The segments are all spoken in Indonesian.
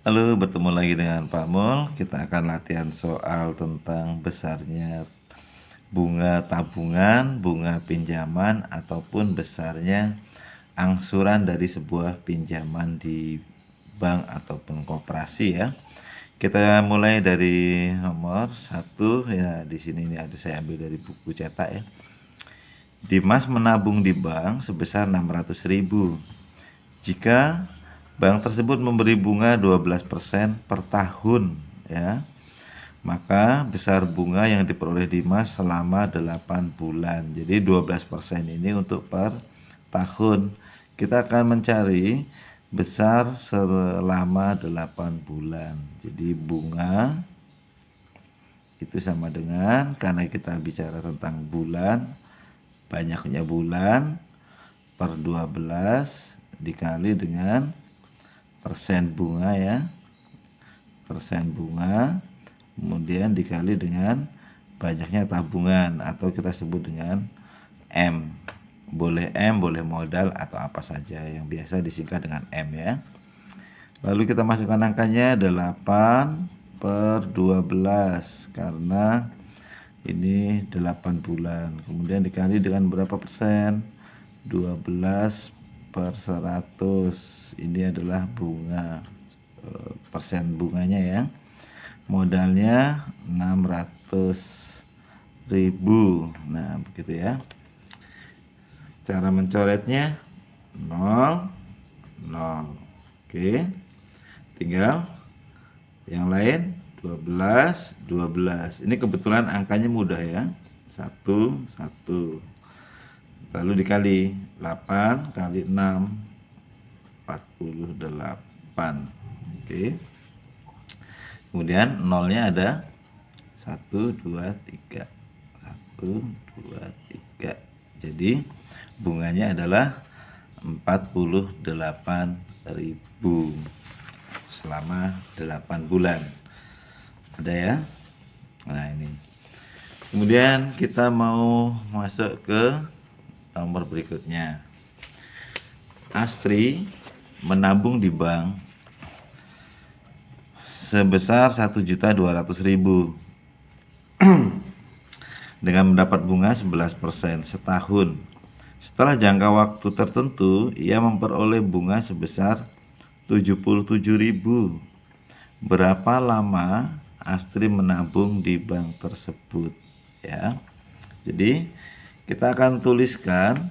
Halo, bertemu lagi dengan Pak Mul. Kita akan latihan soal tentang besarnya bunga tabungan, bunga pinjaman, ataupun besarnya angsuran dari sebuah pinjaman di bank ataupun koperasi ya. Kita mulai dari nomor 1 ya. Di sini ini ada, saya ambil dari buku cetak ya. Dimas menabung di bank sebesar 600.000. Jika bank tersebut memberi bunga 12% per tahun ya, maka besar bunga yang diperoleh Dimas selama 8 bulan. Jadi 12% ini untuk per tahun. Kita akan mencari besar selama 8 bulan. Jadi bunga itu sama dengan, karena kita bicara tentang bulan, banyaknya bulan per 12 dikali dengan persen bunga ya, persen bunga, kemudian dikali dengan banyaknya tabungan, atau kita sebut dengan M. Boleh M, boleh modal, atau apa saja yang biasa disingkat dengan M ya. Lalu kita masukkan angkanya 8 per 12 karena ini 8 bulan. Kemudian dikali dengan berapa persen? 12 per 100. Ini adalah bunga, persen bunganya ya. Modalnya 600.000. Nah begitu ya. Cara mencoretnya 0 0. Oke, tinggal yang lain 12 12. Ini kebetulan angkanya mudah ya, 1 1. Lalu dikali 8 kali 6 48. Oke, kemudian nolnya ada 1 2 3, 1 2 3. Jadi bunganya adalah 48.000 selama 8 bulan. Ada ya. Nah ini. Kemudian kita mau masuk ke nomor berikutnya. Astri menabung di bank sebesar 1.200.000 dengan mendapat bunga 11% setahun. Setelah jangka waktu tertentu, ia memperoleh bunga sebesar 77.000. Berapa lama Astri menabung di bank tersebut ya. Jadi kita akan tuliskan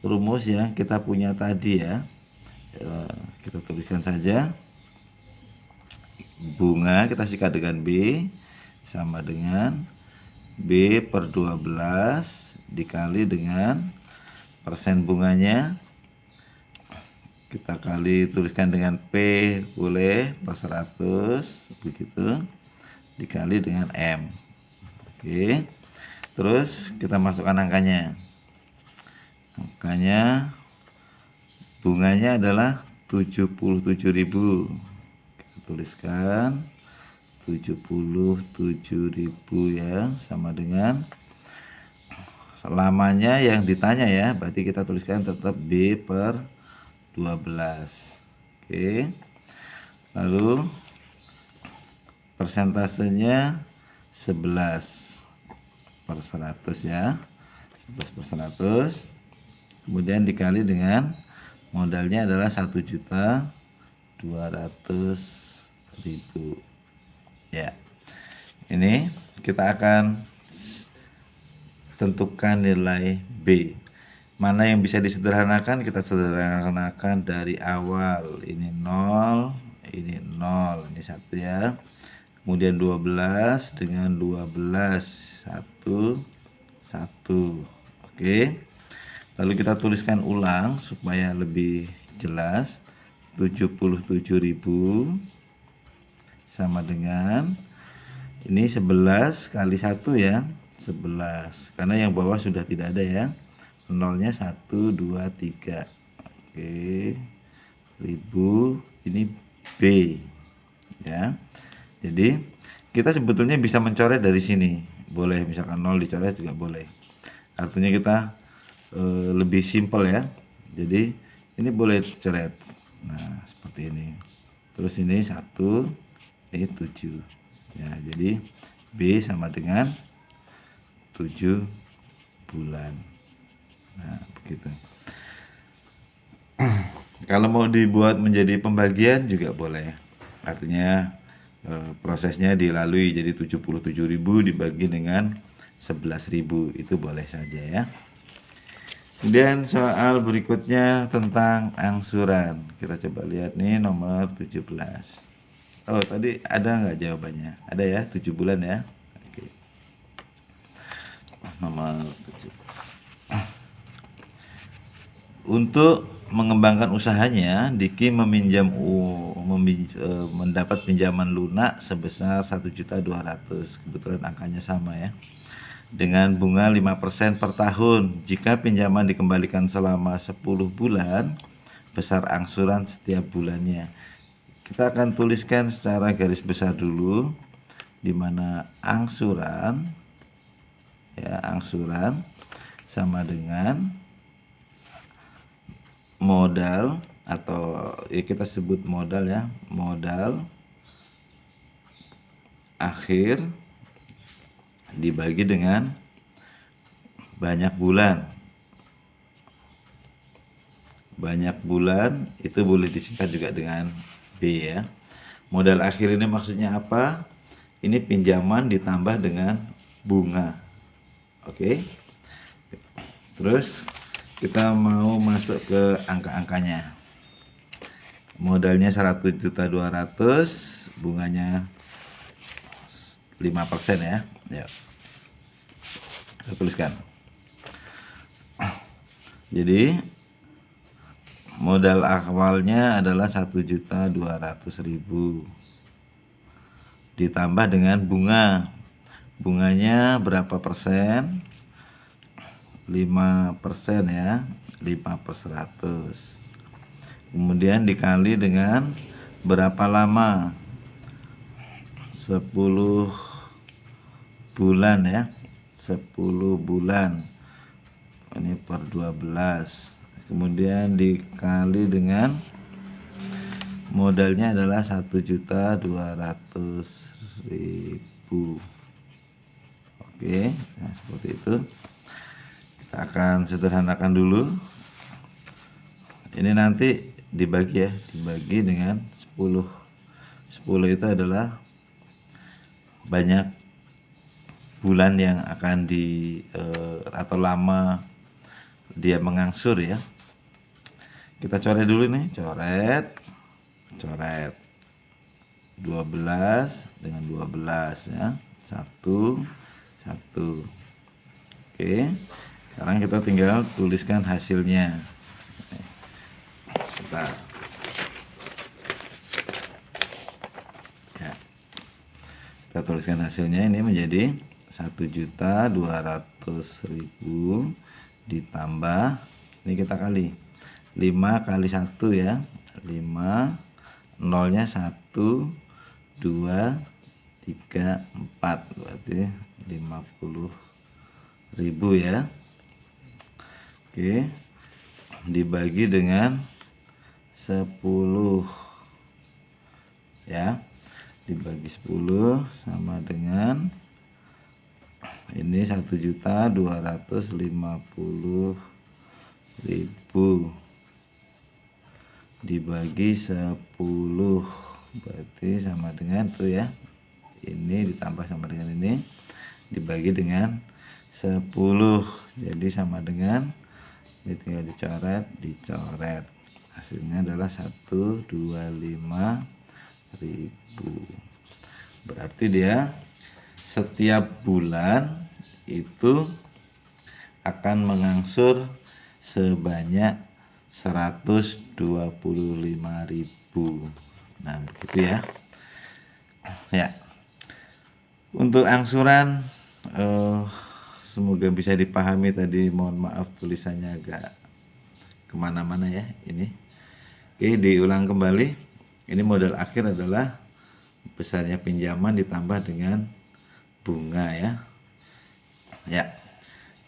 rumus yang kita punya tadi ya. Kita tuliskan saja. Bunga kita sikat dengan B sama dengan B per 12 dikali dengan persen bunganya, kita kali tuliskan dengan P boleh per 100 begitu, dikali dengan M. Oke, terus kita masukkan angkanya. Angkanya bunganya adalah 77.000. Kita tuliskan 77.000 ya, sama dengan lamanya yang ditanya ya, berarti kita tuliskan tetap B per 12. Oke, lalu persentasenya 11 per 100 ya, 11 per 100. Kemudian dikali dengan modalnya adalah 1.200.000 ya. Ini kita akan tentukan nilai B. Mana yang bisa disederhanakan, kita sederhanakan dari awal. Ini 0, ini 0, ini 1 ya. Kemudian 12 dengan 12, 1 1. Oke, lalu kita tuliskan ulang supaya lebih jelas. 77.000 sama dengan ini 11 kali 1 ya, 11, karena yang bawah sudah tidak ada ya, nolnya 1 2 3. Oke, 1000 ini B ya. Jadi kita sebetulnya bisa mencoret dari sini, boleh misalkan 0 dicoret juga boleh, artinya kita lebih simpel ya. Jadi ini boleh dicoret, nah seperti ini. terus ini 1, ini 7 ya. Jadi B sama dengan 7 bulan. Nah begitu. Kalau mau dibuat menjadi pembagian juga boleh, artinya prosesnya dilalui jadi 77.000 dibagi dengan 11.000, itu boleh saja ya. Kemudian soal berikutnya tentang angsuran, kita coba lihat nih nomor 17. Oh tadi ada nggak jawabannya? Ada ya, 7 bulan ya. Oke. Nomor 7. Untuk mengembangkan usahanya, Diki mendapat pinjaman lunak sebesar 1.200.000. Kebetulan angkanya sama ya. Dengan bunga 5% per tahun. Jika pinjaman dikembalikan selama 10 bulan, besar angsuran setiap bulannya. Kita akan tuliskan secara garis besar dulu, di mana angsuran ya, angsuran sama dengan modal, atau ya kita sebut modal ya, modal akhir dibagi dengan banyak bulan. Banyak bulan itu boleh disingkat juga dengan B ya. Modal akhir ini maksudnya apa? Ini pinjaman ditambah dengan bunga. Oke. Terus kita mau masuk ke angka-angkanya. Modalnya 1.200.000, bunganya 5% ya. Ya. Kita tuliskan. Jadi modal awalnya adalah 1.200.000 ditambah dengan bunga. Bunganya berapa persen? 5% ya, 5/100. Kemudian dikali dengan berapa lama? 10 bulan ya, 10 bulan. Ini per 12. Kemudian dikali dengan modalnya adalah 1.200.000. Oke, nah seperti itu. Kita akan sederhanakan dulu. Ini nanti dibagi ya, dibagi dengan 10. 10 itu adalah banyak bulan yang akan atau lama dia mengangsur ya. Kita coret dulu nih, coret 12 dengan 12 ya, 1 1. Oke, sekarang kita tinggal tuliskan hasilnya. Sebentar ya, kita tuliskan hasilnya. Ini menjadi 1.200.000 ditambah, ini kita kali 5 kali 1 ya, 5, nolnya 1, 2, 3, 4, berarti 50.000 ya. Oke, dibagi dengan 10 ya, dibagi 10 sama dengan ini 1.250.000 dibagi 10, berarti sama dengan itu ya, ini ditambah sama dengan ini dibagi dengan 10, jadi sama dengan ini, tinggal dicoret, hasilnya adalah 125.000. Berarti dia setiap bulan itu akan mengangsur sebanyak 125.000. Nah begitu ya. Ya, untuk angsuran semoga bisa dipahami tadi. Mohon maaf tulisannya agak kemana-mana ya ini. Oke, diulang kembali. Ini modal akhir adalah besarnya pinjaman ditambah dengan bunga ya. Ya,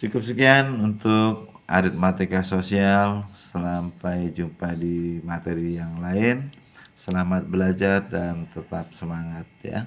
cukup sekian untuk aritmatika sosial. Sampai jumpa di materi yang lain. Selamat belajar dan tetap semangat ya.